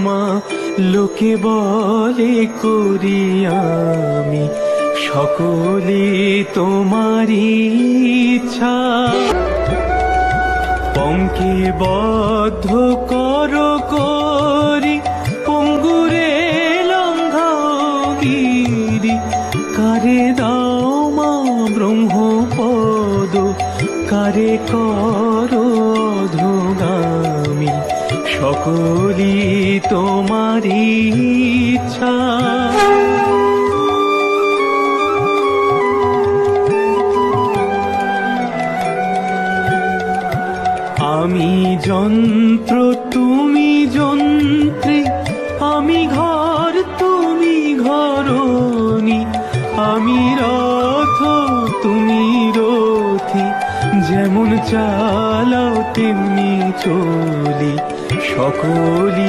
মা লোকে বলে করি আমি সকলে তোমারই ইচ্ছা। পঙ্কে বদ্ধ করো করি পঙ্গুরে লঙ্ঘগিরি, কারে দাও মা ব্রহ্মপদ, কারে করো অধোগামী, সকলি তোমারই ইচ্ছা। আমি যন্ত্র তুমি যন্ত্রী, আমি ঘর তুমি ঘরণী, আমি রথ তুমি রথী, যেমন চালাও তেমনি চলি সকলি।